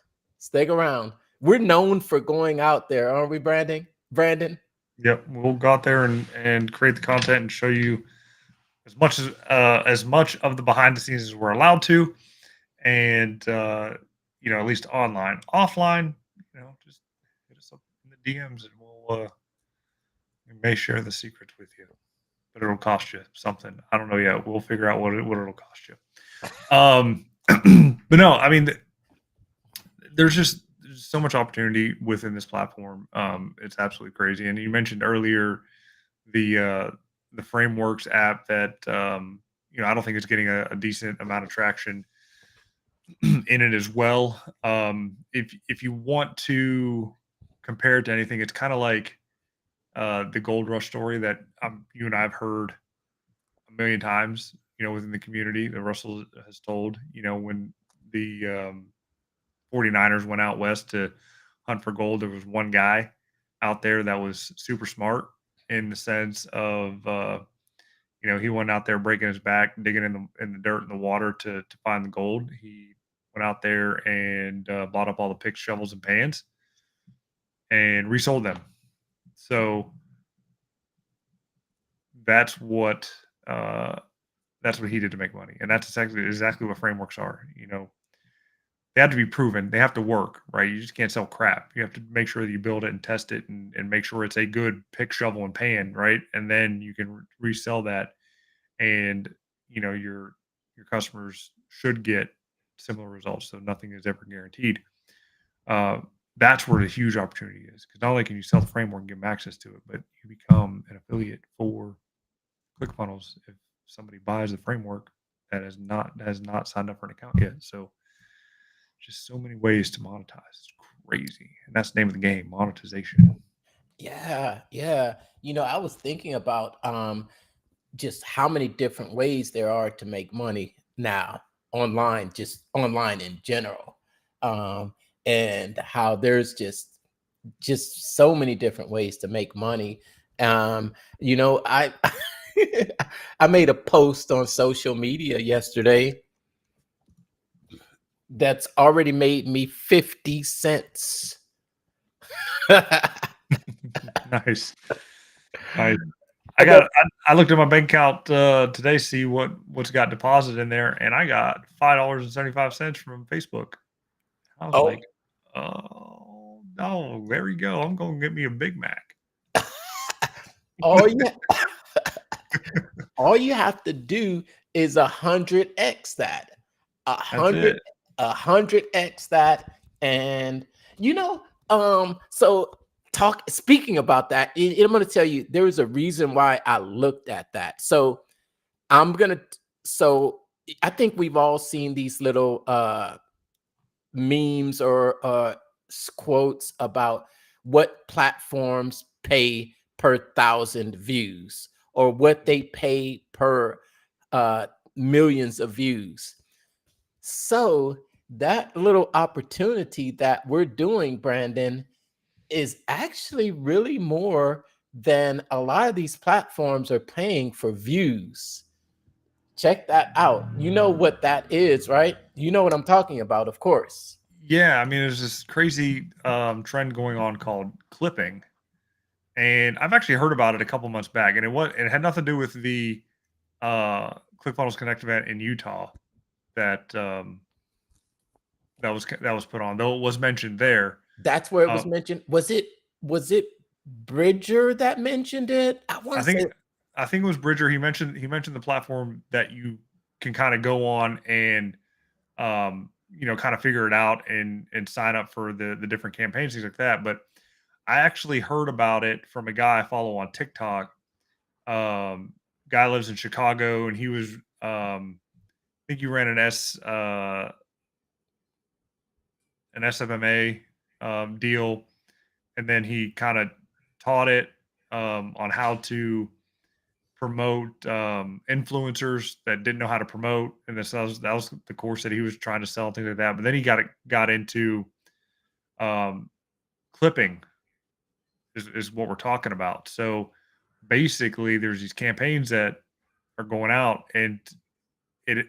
Speaker 2: We're known for going out there, aren't we, Brandon?
Speaker 3: Yep, we'll go out there and create the content and show you as much of the behind the scenes as we're allowed to, and at least online. Offline, just hit us up in the DMs and we may share the secrets with you, but it'll cost you something. I don't know yet. We'll figure out what it'll cost you. But no, I mean, there's so much opportunity within this platform. It's absolutely crazy. And you mentioned earlier the Frameworks app that I don't think it's getting a decent amount of traction in it as well. If you want to compare it to anything, it's kind of like the Gold Rush story that you and I have heard a million times. Within the community that Russell has told. When the 49ers went out west to hunt for gold, there was one guy out there that was super smart in the sense of he went out there breaking his back, digging in the dirt and the water to find the gold. He went out there and bought up all the picks, shovels, and pans and resold them. So that's what he did to make money, and that's exactly what frameworks are. They have to be proven. They have to work, right? You just can't sell crap. You have to make sure that you build it and test it and make sure it's a good pick, shovel, and pan, right? And then you can resell that, and your customers should get similar results. So nothing is ever guaranteed. That's where the huge opportunity is, because not only can you sell the framework and give them access to it, but you become an affiliate for ClickFunnels. If somebody buys the framework, that has not signed up for an account yet. So just so many ways to monetize. It's crazy. And that's the name of the game, monetization.
Speaker 2: Yeah, yeah. I was thinking about just how many different ways there are to make money now online, just online in general. And how there's just so many different ways to make money. I I made a post on social media yesterday that's already made me 50 cents.
Speaker 3: Nice. I I looked at my bank account today, see what's got deposited in there, and I got $5.75 from Facebook. I was like, oh no, there you go. I'm gonna get me a Big Mac.
Speaker 2: all you all you have to do is 100x that. A
Speaker 3: That's
Speaker 2: hundred
Speaker 3: it.
Speaker 2: 100x that. And so speaking about that, I'm going to tell you there was a reason why I looked at that. So I'm gonna so I think we've all seen these little memes or quotes about what platforms pay per 1,000 views, or what they pay per millions of views. So that little opportunity that we're doing, Brandon, is actually really more than a lot of these platforms are paying for views. Check that out. You know what that is, right? You know what I'm talking about, of course.
Speaker 3: Yeah, I mean, there's this crazy trend going on called clipping, and I've actually heard about it a couple months back, and it had nothing to do with the Clickfunnels Connect event in Utah that that was put on, though it was mentioned there.
Speaker 2: That's where it was mentioned. Was it Bridger that mentioned it?
Speaker 3: I think it was Bridger. He mentioned the platform that you can kind of go on and kind of figure it out and sign up for the different campaigns, things like that. But I actually heard about it from a guy I follow on TikTok. Guy lives in Chicago, and he was I think he ran an SFMA deal, and then he kind of taught it on how to promote influencers that didn't know how to promote, and that was the course that he was trying to sell and things like that. But then he got into clipping is what we're talking about. So basically, there's these campaigns that are going out, and it.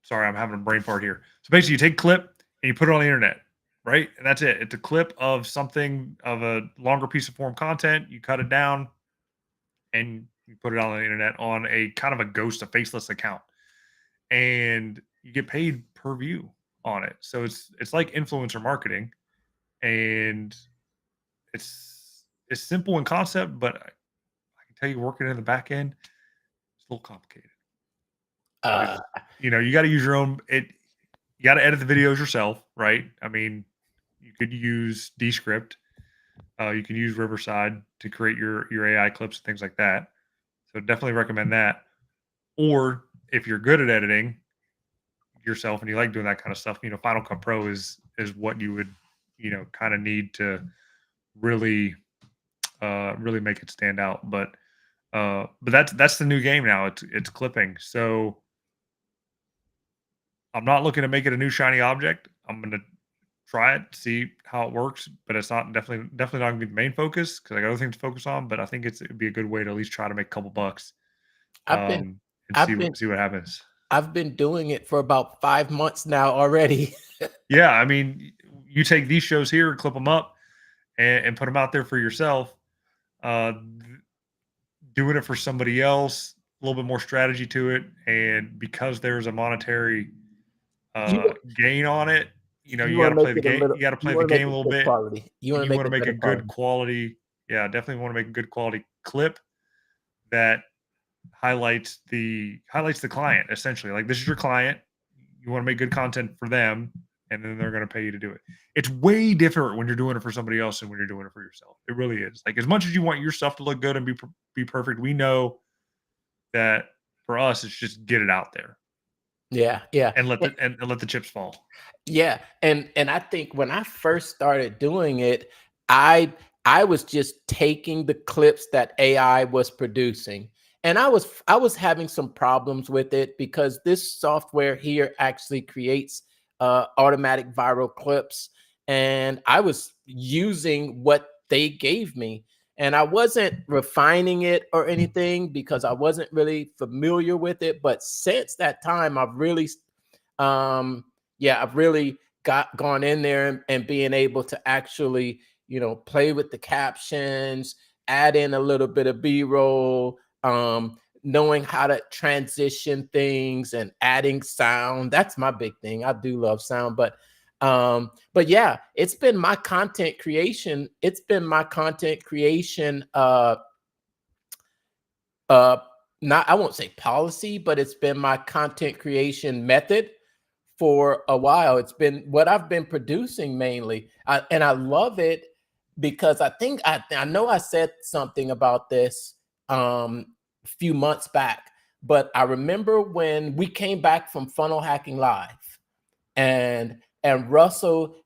Speaker 3: Sorry, I'm having a brain fart here. So basically, you take a clip and you put it on the internet, right? And that's it. It's a clip of something, of a longer piece of form content. You cut it down and you put it on the internet on a kind of a ghost, a faceless account, and you get paid per view on it. So it's like influencer marketing, and it's simple in concept, but I can tell you, working in the back end, it's a little complicated. You got to use your own. You got to edit the videos yourself, right? I mean, you could use Descript. You can use Riverside to create your AI clips and things like that. So definitely recommend that. Or if you're good at editing yourself and you like doing that kind of stuff, Final Cut Pro is what you would, kind of need to really make it stand out. But that's the new game now. It's clipping. So I'm not looking to make it a new shiny object. I'm going to try it, see how it works, but it's definitely not going to be the main focus, because I got other things to focus on. But I think it'd be a good way to at least try to make a couple bucks, and see what happens.
Speaker 2: I've been doing it for about 5 months now already.
Speaker 3: Yeah, I mean, you take these shows here, clip them up, and put them out there for yourself. Doing it for somebody else, a little bit more strategy to it, and because there's a monetary gain on it, you got to play the game. You got to play the game a little bit.
Speaker 2: Quality. You want to make
Speaker 3: a good quality. Yeah, definitely want to make a good quality clip that highlights the client, essentially. Like, this is your client. You want to make good content for them, and then they're going to pay you to do it. It's way different when you're doing it for somebody else than when you're doing it for yourself. It really is. Like, as much as you want your stuff to look good and be perfect, we know that For us, it's just get it out there.
Speaker 2: Yeah, yeah.
Speaker 3: And let the chips fall.
Speaker 2: Yeah, and I think when I first started doing it, I I was just taking the clips that AI was producing, and I was having some problems with it because this software here actually creates automatic viral clips, and I was using what they gave me, and I wasn't refining it or anything because I wasn't really familiar with it. But since that time, I've really um yeah, I've really gone in there and being able to actually, play with the captions, add in a little bit of B-roll, knowing how to transition things and adding sound. That's my big thing. I do love sound, but yeah, it's been my content creation. It's been my content creation uh not, I won't say policy, but it's been my content creation method for a while. It's been what I've been producing mainly, and I love it because I think I know I said something about this a few months back, but I remember when we came back from Funnel Hacking Live, and Russell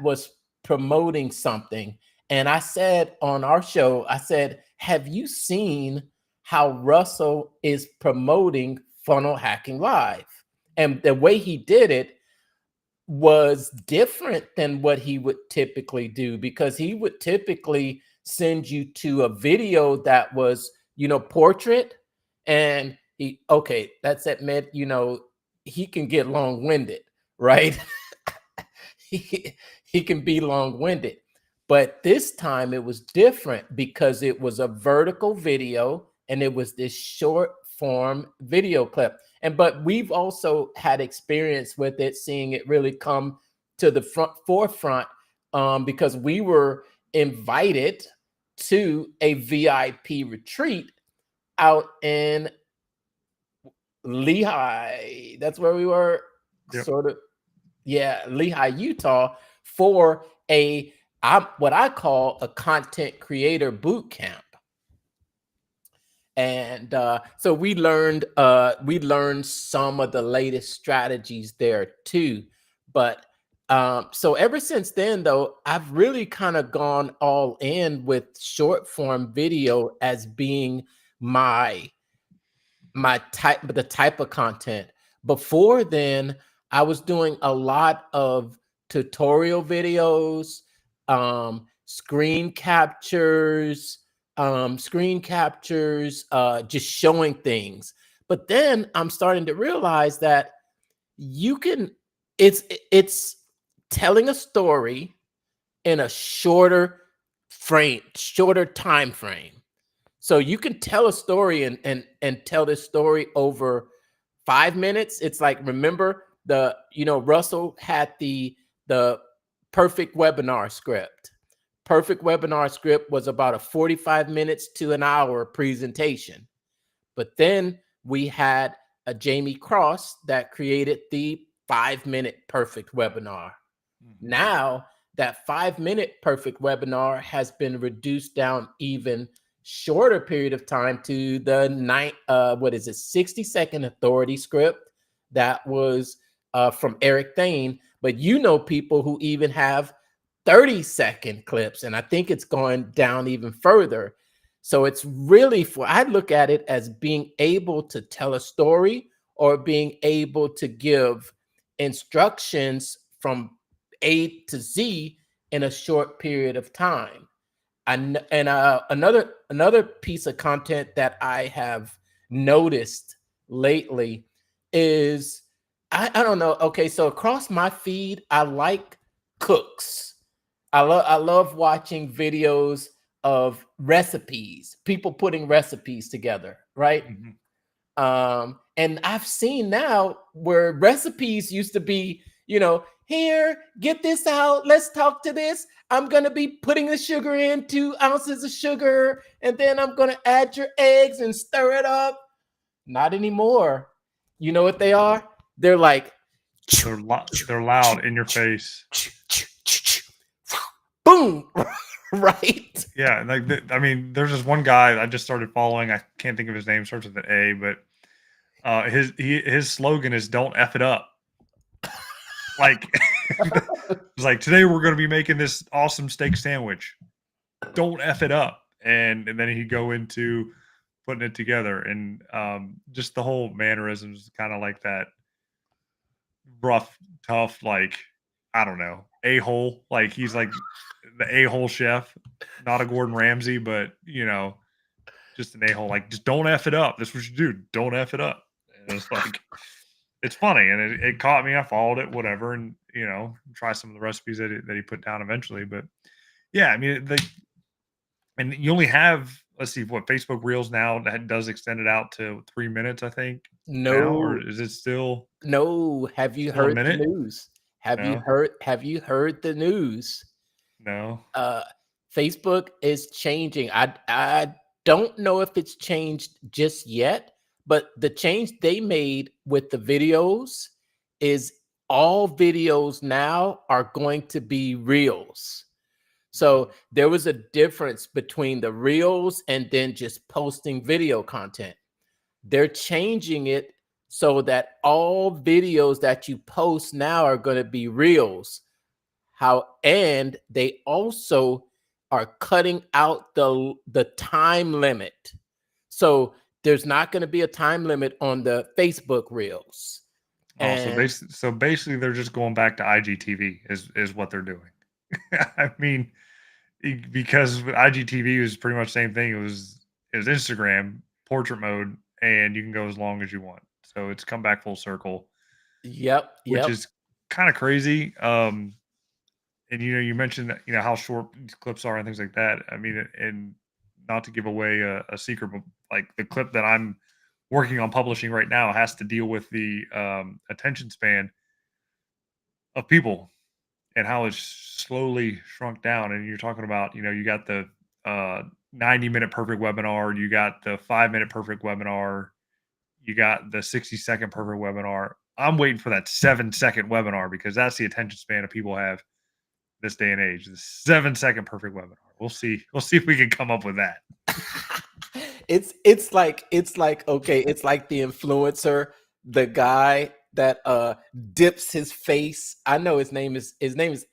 Speaker 2: was promoting something, and I said on our show, I said, "Have you seen how Russell is promoting Funnel Hacking Live?" And the way he did it was different than what he would typically do, because he would typically send you to a video that was, portrait, and that's admit, he can get long-winded, right? he can be long-winded. But this time it was different because it was a vertical video and it was this short form video clip. But we've also had experience with it, seeing it really come to the forefront, because we were invited to a VIP retreat out in Lehigh. That's where we were.
Speaker 3: Yep.
Speaker 2: Sort of. Yeah, Lehigh, Utah, for what I call a content creator boot camp. And so we learned some of the latest strategies there too. But so ever since then, though, I've really kind of gone all in with short form video as being the type of content. Before then, I was doing a lot of tutorial videos, screen captures, just showing things. But then I'm starting to realize that it's telling a story in a shorter time frame. So you can tell a story and tell this story over 5 minutes. It's like, remember Russell had the perfect webinar script. Perfect webinar script was about a 45 minutes to an hour presentation. But then we had a Jamie Cross that created the 5-minute perfect webinar. Now that 5-minute perfect webinar has been reduced down even shorter period of time to the 60-second authority script that was from Eric Thane. But people who even have 30-second clips, and I think it's going down even further. So it's really, I look at it as being able to tell a story or being able to give instructions from A to Z in a short period of time. And another piece of content that I have noticed lately is, I don't know. Okay, so across my feed, I like cooks. I love watching videos of recipes, people putting recipes together, right? And I've seen now where recipes used to be, here, get this out, let's talk to this. I'm going to be putting the sugar in, 2 ounces of sugar, and then I'm going to add your eggs and stir it up. Not anymore. You know what they are? They're like,
Speaker 3: they're loud in your face.
Speaker 2: Boom. Right.
Speaker 3: Yeah. Like, I mean, there's this one guy I just started following. I can't think of his name, starts with an A, but His slogan is "Don't F it up." Like it's like, today we're going to be making this awesome steak sandwich. Don't F it up. And then he'd go into putting it together, and just the whole mannerisms, kind of like that rough, tough, like, I don't know, a-hole. Like, he's like the a-hole chef, not a Gordon Ramsay, but just an a-hole. Like, just don't F it up. That's what you do. Don't F it up. And it's like, it's funny, and it caught me. I followed it, whatever, and try some of the recipes that he put down eventually. But yeah, I mean, and you only have, let's see, what, Facebook Reels now that does extend it out to 3 minutes, I think.
Speaker 2: No,
Speaker 3: now, or is it still?
Speaker 2: No. Have you heard the news? Have you heard the news?
Speaker 3: No.
Speaker 2: Facebook is changing. I don't know if it's changed just yet, but the change they made with the videos is all videos now are going to be reels. So there was a difference between the reels and then just posting video content. They're changing it so that all videos that you post now are going to be reels. And they also are cutting out the time limit. So there's not going to be a time limit on the Facebook reels.
Speaker 3: So basically they're just going back to IGTV is what they're doing. I mean, because IGTV was pretty much the same thing. It was Instagram portrait mode, and you can go as long as you want. So it's come back full circle.
Speaker 2: Yep.
Speaker 3: Which is kind of crazy. And you mentioned how short these clips are and things like that. I mean, and not to give away a secret, but like the clip that I'm working on publishing right now has to deal with the attention span of people and how it's slowly shrunk down. And you're talking about, you got the 90-minute perfect webinar, you got the 5-minute perfect webinar, you got the 60-second perfect webinar. I'm waiting for that 7-second webinar, because that's the attention span of people have this day and age. The 7-second perfect webinar. We'll see if we can come up with that.
Speaker 2: It's like okay, it's like the influencer, the guy that dips his face. I know his name is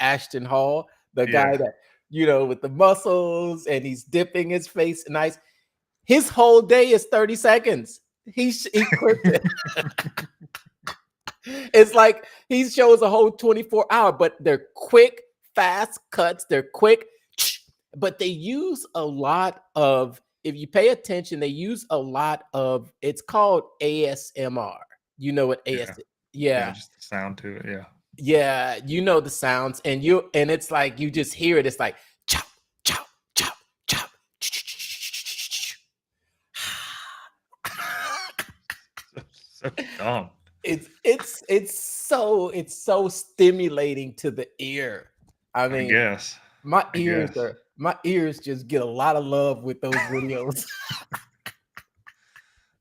Speaker 2: Ashton Hall, the guy that with the muscles, and he's dipping his face in ice. His whole day is 30 seconds. He clipped it. It's like he shows a whole 24-hour, but they're quick, fast cuts. They're quick, but they use a lot of, if you pay attention, they use a lot of, it's called ASMR. You know what ASMR? Yeah,
Speaker 3: just the sound to it.
Speaker 2: Yeah, the sounds, and it's like you just hear it. It's like chop, chop, chop, chop.
Speaker 3: So dumb.
Speaker 2: It's so stimulating to the ear. I mean,
Speaker 3: I guess
Speaker 2: my ears just get a lot of love with those videos.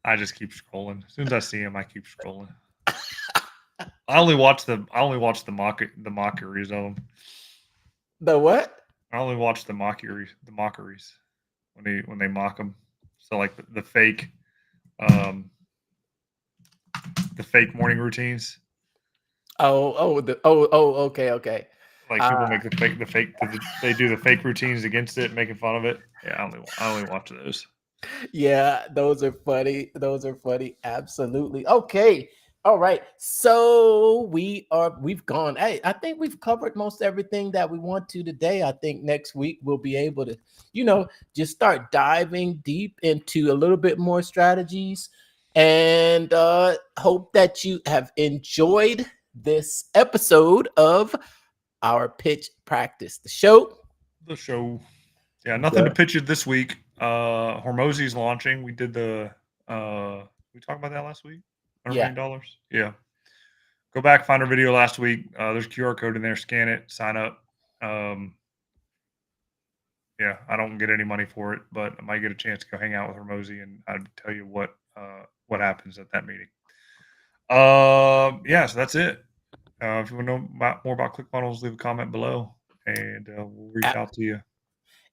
Speaker 3: I just keep scrolling. As soon as I see them, I keep scrolling. I only watch the mockeries of them.
Speaker 2: The what?
Speaker 3: I only watch the mockeries when they mock them. So like the fake morning routines.
Speaker 2: Okay.
Speaker 3: Like people make the fake. They do the fake routines against it, making fun of it. Yeah, I only watch those.
Speaker 2: Yeah, those are funny. Absolutely. Okay. All right. So we've gone. Hey, I think we've covered most everything that we want to today. I think next week we'll be able to, just start diving deep into a little bit more strategies, and hope that you have enjoyed this episode of our pitch practice, the show.
Speaker 3: Yeah, nothing to pitch it this week. Hormozy's launching. We did we talked about that last week. $100 million. Yeah. Go back, find our video last week. There's a QR code in there. Scan it. Sign up. Yeah, I don't get any money for it, but I might get a chance to go hang out with Hormozy, and I'd tell you what happens at that meeting. Yeah, so that's it. If you want to know more about Clickfunnels, leave a comment below, and we'll reach out to you.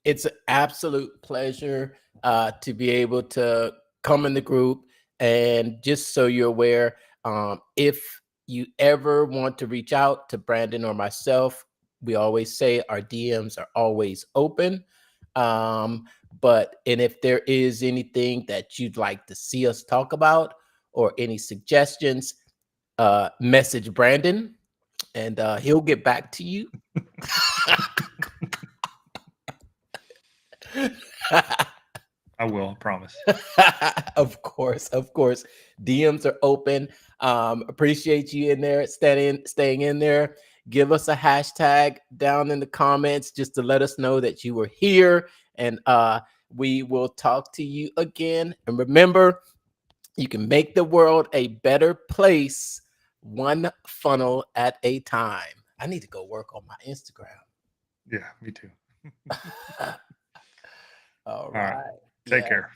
Speaker 2: It's an absolute pleasure to be able to come in the group And just so you're aware, if you ever want to reach out to Brandon or myself, we always say our DMs are always open. And if there is anything that you'd like to see us talk about or any suggestions, message Brandon and he'll get back to you.
Speaker 3: I will, I promise.
Speaker 2: Of course. DMs are open. Appreciate you in there, staying in there. Give us a hashtag down in the comments just to let us know that you were here. And we will talk to you again. And remember, you can make the world a better place one funnel at a time. I need to go work on my Instagram.
Speaker 3: Yeah, me too.
Speaker 2: All right.
Speaker 3: Take care.